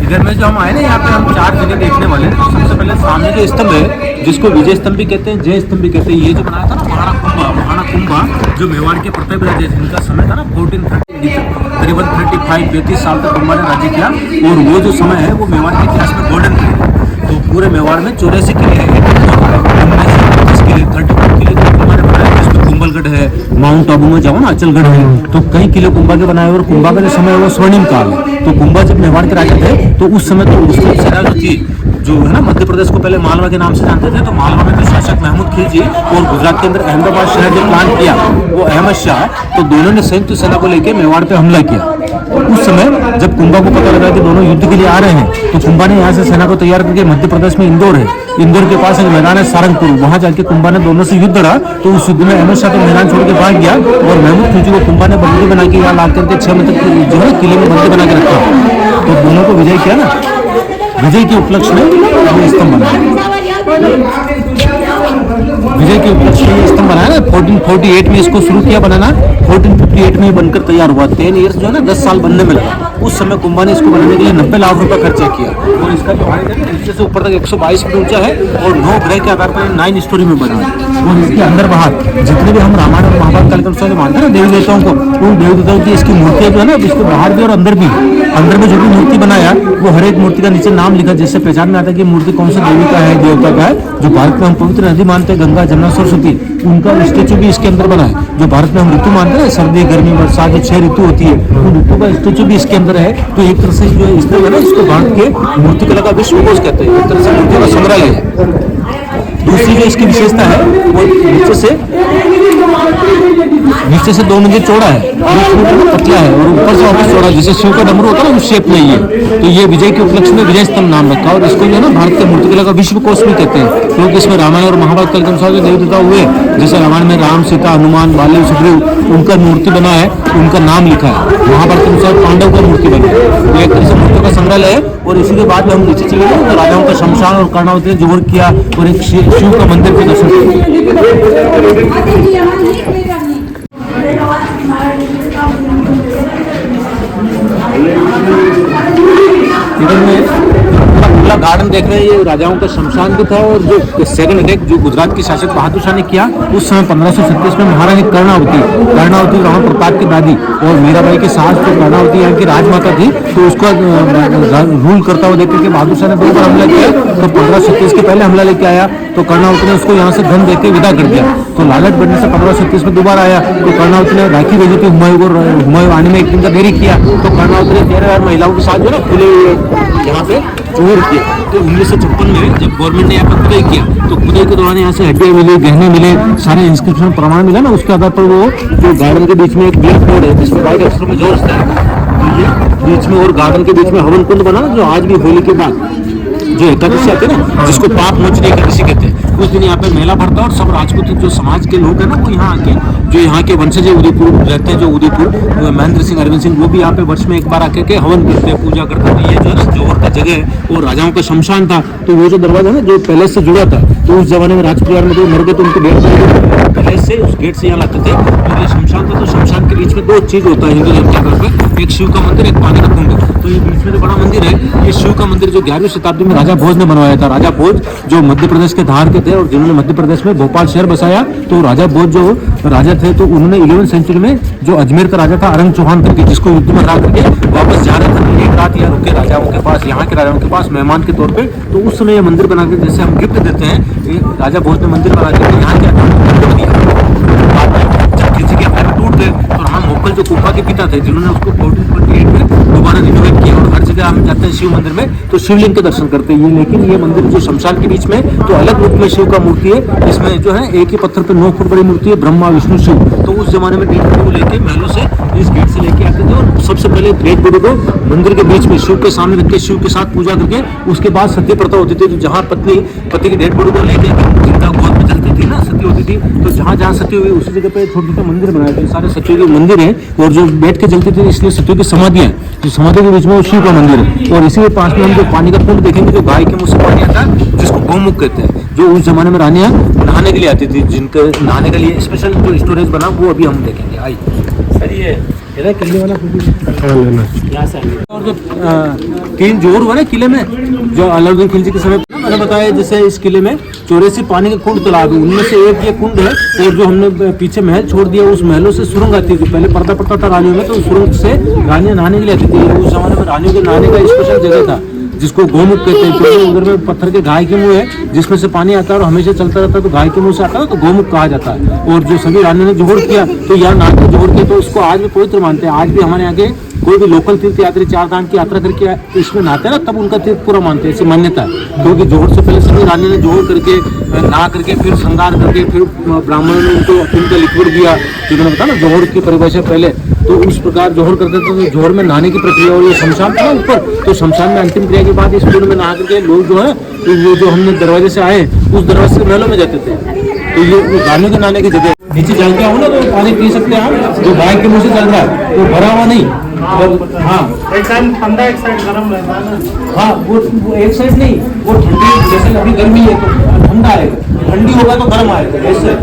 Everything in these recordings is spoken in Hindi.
इधर में जो हम आए ना, यहाँ पे हम 4 जगह देखने वाले हैं। सबसे पहले सामने जो स्तंभ है, जिसको विजय स्तंभ भी कहते हैं, जय स्तंभ भी कहते हैं, ये जो बनाया था ना महाराणा कुंभा, जो मेवाड़ के प्रताप राजा जिनका समय था ना 1430, करीबन 35 साल तक कुंभा ने राज्य किया। और वो जो समय है वो मेवाड़ के इतिहास में गोल्डन पीरियड। तो पूरे मेवाड़ में 84 किले हैं, 25 किले 35 किले जो कुंभा ने बनाए, जिसमें कुंभलगढ़ है, माउंट आबू में जाओ ना अचलगढ़ है, तो कई किले कुंभा के बनाए। और कुंभा का जो समय है वो स्वर्णिम काल है। तो कुंभा जब मेवाड़ के राजा थे तो उस समय तो मुस्लिम सेना जो थी, जो है ना मध्य प्रदेश को पहले मालवा के नाम से जानते थे, तो मालवा में जो शासक महमूद खिलजी और गुजरात के अंदर अहमदाबाद शहर जो प्लान किया वो अहमद शाह, तो दोनों ने संयुक्त सेना को लेकर मेवाड़ पे हमला किया। उस समय जब कुंभा को पता लगा कि दोनों युद्ध के लिए आ रहे हैं, तो कुंभा ने यहाँ से सेना को तैयार करके मध्य प्रदेश में इंदौर है, इंदौर के पास एक मैदान है सारंगपुर, वहां जाके कुंभा ने दोनों से युद्ध लड़ा। तो उस युद्ध में अहमद शाह तो मैदान छोड़ के भाग गया और महमूद खिलजी को कुंभा ने बंदी बना के यहाँ ला करके 6 महीने तक जो है किले में बंदी बना के रखा। तो दोनों को विजय किया ना, विजय के उपलक्ष्य में ये स्तंभ बनाया, विजय के उपलक्ष्य में स्तंभ बनाया ना। 1448 में इसको शुरू किया बनाना, 1458 में बनकर तैयार हुआ। 10 ईयर्स जो है ना 10 साल बनने में लगा। उस समय कुंभा ने इसको बनाने के लिए 90 लाख रुपए खर्चा किया। और इसका जो हाइट है नीचे से ऊपर तक 122 फीट ऊंचा है और 9 ग्रह के आधार पर 9 स्टोरी में बना है। और इसके अंदर बाहर जितने भी हम रामायण और महाभारत काल के अनुसार मानते हैं ना देवी देवताओं को, उन देवी देवताओं की इसकी मूर्तियां जो है ना, इसके बाहर भी और अंदर भी, अंदर में जो भी मूर्ति बनाया वो हर एक मूर्ति का नीचे नाम लिखा, जिससे पहचान में आता है कि मूर्ति कौन सी देवी का है, देवता का है। जो भारत में हम पवित्र नदी मानते हैं गंगा जमुना सरस्वती, उनका स्टेचू भी इसके अंदर बना है। जो भारत में हम ऋतु मानते हैं सर्दी गर्मी बरसात, जो 6 ऋतु होती है, उन ऋतु का स्टेचू भी इसके अंदर है। तो एक तरह से जो इसमें है ना, इसको भारत के मूर्तिकला का विश्वकोश कहते हैं, एक तरह से मूर्तियों का संग्रहालय है। दूसरी जो इसकी विशेषता है वो नीचे से 2 मंजिल चौड़ा है, पतला है और ऊपर से वापस चौड़ा, जैसे शिव का डमरू होता है ना उस शेप में ये। तो ये विजय के उपलक्ष्य में विजय स्तंभ नाम रखा और इसको जो है ना भारत के मूर्तिकला का विश्वकोश भी कहते हैं, क्योंकि इसमें रामायण और महाभारत काल के अनुसार जो देवी देवता हुए, जैसे रामायण में राम सीता हनुमान बाली सुग्रीव उनका मूर्ति बना है, उनका नाम लिखा है। महाभारत के अनुसार पांडव का मूर्ति बनी है। तो एक तरह से मूर्तियों का संग्रहालय है। और इसी के बाद में हम नीचे चले गए तो राजाओं का शमशान और कर्णावती ने जोड़ किया और एक शिव का मंदिर के दर्शन किया। इधर में पूरा गार्डन देख रहे हैं, ये राजाओं का शमशान भी था। और जो सेकंड अटैक जो गुजरात के शासक बहादुर शाह ने किया उस समय 1536 में महारानी कर्णावती राणा प्रताप की दादी और मीराबाई के सास जो कर्णावती यहाँ की राजमाता थी, तो उसको रूल करता हुआ देखकर के बहादुर शाह ने 2 बार हमला किया। तो 1536 के पहले हमला लेके आया तो कर्णावती ने उसको यहाँ से धन देके विदा कर दिया। तो लालच बढ़ने से 1536 में दोबारा आया तो कर्णावती ने राखी भेजी थी हुमायूं आने में 1 दिन का देरी किया। तो कर्णावती ने 13,000 महिलाओं के साथ जो ना खुले यहाँ पे चोर किया। तो 1956 में जब गवर्नमेंट ने यहाँ पर खुदाई किया तो खुदाई के दौरान यहाँ से हड्डियां मिली, गहने मिले, सारे इंस्क्रिप्शन प्रमाण मिला ना, उसके आधार पर वो जो गार्डन के बीच में एक ब्लैक बोर्ड है जिसमें व्हाइट अक्षरों में जोर है, बीच में और गार्डन के बीच में हवन कुंड बना, जो आज भी होली के बाद जो एकादशी आते हैं ना, जिसको पाप मोचनी एकादशी कहते हैं, उस दिन यहाँ पे मेला भरता है। और सब राजपूत जो समाज के लोग हैं ना, वो यहाँ आके जो यहाँ के वंशज उदयपुर रहते हैं, जो उदयपुर महेंद्र सिंह अरविंद सिंह, वो भी यहाँ पे वर्ष में एक बार आके के हवन करते हैं, पूजा करते हैं। ये जो है ना जोहर का जगह है, वो राजाओं का शमशान था। तो वो जो दरवाजा है ना जो पैलेस से जुड़ा था, तो उस जमाने में राजपरिवार में जो मर गए तो उनको पैलेस से उस गेट से यहाँ लाते थे। और ये शमशान था, तो शमशान के बीच में 2 चीज होता है हिंदू धर्म के आधार पर, एक शिव का मंदिर, एक पानी का कुंड। तो ये बीच में जो बड़ा मंदिर है, ये शिव का मंदिर जो 11वीं शताब्दी में राजा भोज ने बनवाया था। राजा भोज जो मध्य प्रदेश के धार के थे और जिन्होंने मध्य प्रदेश में भोपाल शहर बसाया, तो राजा भोज जो राजा थे तो उन्होंने 11वीं सेंचुरी में जो अजमेर का राजा था अरंग चौहान करके, जिसको युद्ध में हरा करके वापस जा रहे थे, एक रात यहाँ रुके राजाओं के पास, यहाँ के राजाओं के पास मेहमान के तौर पे। तो उस समय ये मंदिर बना के, जैसे हम गिफ्ट देते हैं, राजा भोज ने मंदिर बना के यहाँ के किसी के पैर टूट गए तो राणा मोकल जो कुंभा के पिता थे, जिन्होंने उसको 1428 में दोबारा रिनोवेट किया। और हर जगह हम जाते हैं शिव मंदिर में तो शिवलिंग के दर्शन करते हैं। लेकिन ये मंदिर जो शमशान के बीच में तो अलग रूप में शिव का मूर्ति है, इसमें जो है एक ही पत्थर पे 9 फुट बड़ी मूर्ति है, ब्रह्मा विष्णु शिव। तो उस जमाने में डेड बॉडी को लेके महलों से इस गेट से लेके आते थे और सबसे पहले डेड बॉडी को मंदिर के बीच में शिव के सामने रख के शिव के साथ पूजा करके उसके बाद सत्य प्रथा होती थी, जहाँ पत्नी पति की डेड बॉडी को लेके जिनका में जलती थी ना, सती होती थी, तो जहाँ जहाँ सती हुई उसी जगह पे छोटे छोटे मंदिर बनाए थे, सारे सतियों के मंदिर हैं। और जो बैठ के जलती थी इसलिए सतियों की समाधियाँ हैं, जो समाधि के बीच में शिव का मंदिर है। और इसी के पास में हम जो पानी का कुंड देखेंगे, जो गाय के मुँह से पानी आता है, जिसको गौमुख कहते हैं, जो उस जमाने में रानियाँ नहाने के लिए आती थी, जिनके नहाने के लिए स्पेशल जो स्टोरेज बना वो अभी हम देखेंगे। आइए सर, ये किले वाला यहाँ से और जो 3 जोर हुआ ना किले में, जो अलाउद्दीन खिलजी के समय मैंने बताया, जैसे इस किले में 84 पानी के कुंड तालाब है, उनमें से एक ये कुंड है। और जो हमने पीछे महल छोड़ दिया, उस महलों से सुरंग आती थी, पहले पर्दा पड़ता था रानियों में, तो सुरंग से रानियां नहाने के लिए आती थी। उस जमाने में रानियों के नहाने का स्पेशल जगह था, जिसको गौमुख कहते हैं, क्योंकि उधर में पत्थर के गाय के मुंह है, जिसमें से पानी आता है और हमेशा चलता रहता है, तो गाय के मुंह से आता है, तो गौमुख कहा जाता है। और जो सभी रानियों ने जोहर किया, तो यहाँ नहा के जोहर किया, तो इसको आज भी पवित्र मानते हैं। आज भी हमारे यहाँ के कोई भी लोकल तीर्थ यात्री 4 धाम की यात्रा करके इसमें नहाते हैं ना, तब उनका तीर्थ पूरा मानते हैं, ऐसी मान्यता है। क्योंकि जोहर से पहले सभी रानियों ने जोहर करके नहा करके फिर श्रृंगार करके फिर ब्राह्मणों ने उनको अफीम लिक्विड दिया, जो मैंने बताया ना जोहर की परिभाषा पहले, तो उस प्रकार जोहर करते थे। तो जोहर में नहाने की प्रक्रिया, और ये शमशान था ऊपर, तो शमशान में अंतिम क्रिया के बाद इस कुंड में नहा करके लोग जो है, तो वो जो हमने दरवाजे से आए उस दरवाजे से महलों में जाते थे। तो ये रानियों के नहाने की जगह, नीचे जल गया हो ना तो पानी पी सकते हैं आप, जो गाय के मुंह से चल रहा है, तो भरा हुआ नहीं। और हाँ, एक साइड ठंडा एक साइड गर्म रहता है ना। हाँ, वो एक साइड नहीं, वो ठंडी, जैसे अभी गर्मी है तो ठंडा आएगा, ठंडी होगा तो गर्म आएगा, ऐसे।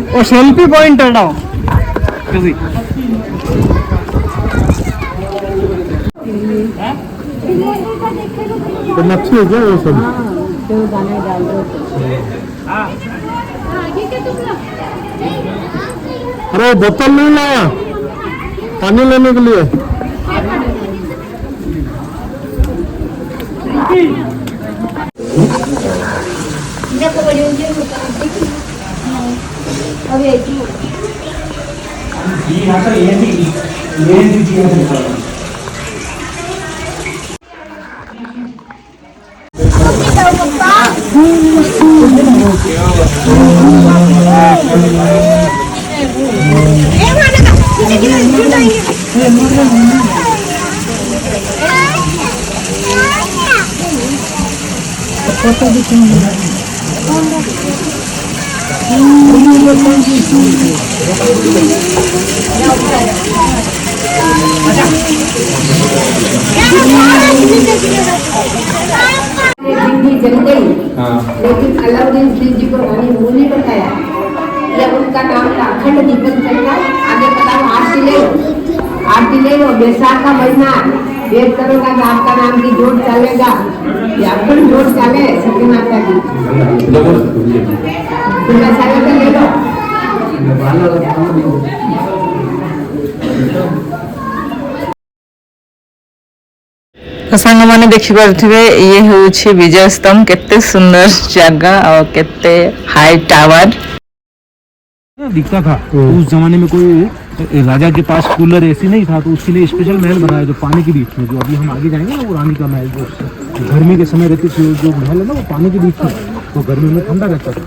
और सेल्फी पॉइंट हटाओ किसी नक्शे हो गया वो सब। अरे बोतल नहीं लाया पानी लेने के लिए। जल गई, लेकिन अलाउद्दीन खिलजी को रानी मुंह नहीं बताया। यह उनका नाम था, अखंड दीपक चलता। आगे बताओ, आरती ले लो। बैसाख का महीना वेद करोगा तो आपका नाम की जोड़ चलेगा, या अपन जोड़ चले सती माता की, तो बैसाख का ले लो। तो सांग माने देखि पारथिबे ये होछि विजय स्तंभ, केते सुंदर जगह और केते हाई टावर दिखता था। उस जमाने में कोई राजा के पास कूलर ऐसी नहीं था, तो उसके लिए स्पेशल महल बनाया जो पानी के बीच में, जो अभी हम आगे जाएंगे ना, वो रानी का महल, जो गर्मी के समय रहती थी, जो महल है ना वो पानी के बीच में, तो गर्मी में ठंडा रहता था।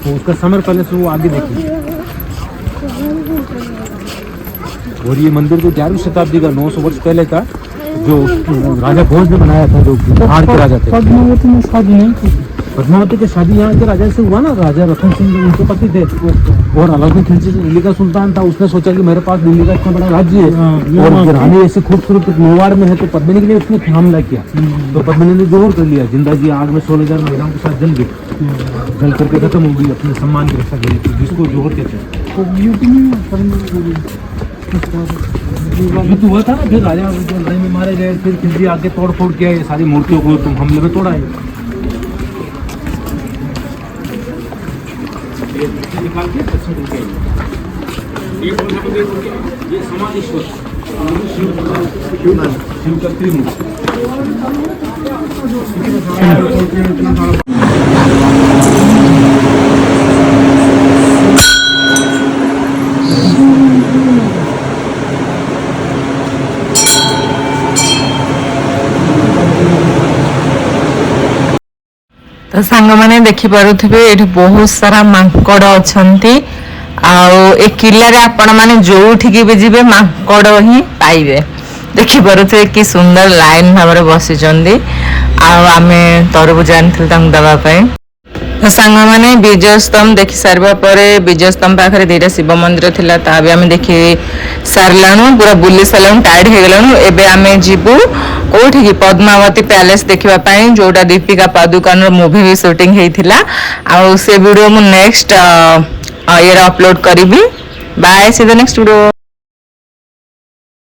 तो उसका समर पैलेस वो आगे देखिए। और ये मंदिर तो 11वीं शताब्दी का, 900 वर्ष पहले का, जो राजा भोज ने बनाया था, जो बिहार के राजा थे। पद्मावती में शादी नहीं थी। पद्मावती की शादी यहाँ के राजा से हुआ ना, राजा रतन सिंह उनके पति थे। और अलाउद्दीन खिलजी दिल्ली का सुल्तान था, उसने सोचा कि मेरे पास दिल्ली का इतना बड़ा राज्य है और रानी ऐसी खूबसूरत मेवाड़ में है, तो पद्मिनी के लिए उसने हमला किया। तो पद्मिनी ने जोहर कर लिया, जिंदा जी आग में 16,000 महिलाओं के साथ जल गई, जल करके खत्म हो गई, अपने सम्मान की रक्षा करी थी, जिसको जोहर कहते हैं। युद्ध हुआ था ना, फिर राजा लड़ाई में मारे गए, फिर खिलजी आके तोड़ फोड़ किया, ये सारी मूर्तियों को तुम हमले में तोड़ा है। निकाल के ये समाधीश्वर शिव का त्रिमूर्ति। तो सांग मैंने देखी पारुथिबे एठी बहुत सारा मांकड़ अछंती आउ ए किल्ला रे आपण माने जोठी भी जिबे मांकड़ ही पाइबे देखि पारुथिबे कि सुंदर लाइन भाबरे बसी चंदी आउ आमे तरबुज आनथिल तांग दबा पाए। तो सांग मैंने विजय स्तंभ देखि सारबा परे विजय स्तंभ पाखरे दुईटा शिव मंदिर थिला ता भी आमे देखि सारलानु पूरा बुली सारलानु टाइड हे गेलानु एबे आमे जिबु कोठी की पद्मावती पैलेस देखिबा पई जोटा दीपिका पादुकोण रो मूवी भी शूटिंग हेइथिला आ से वीडियो मु नेक्स्ट ईयर अपलोड करिबी। Bye see the next video.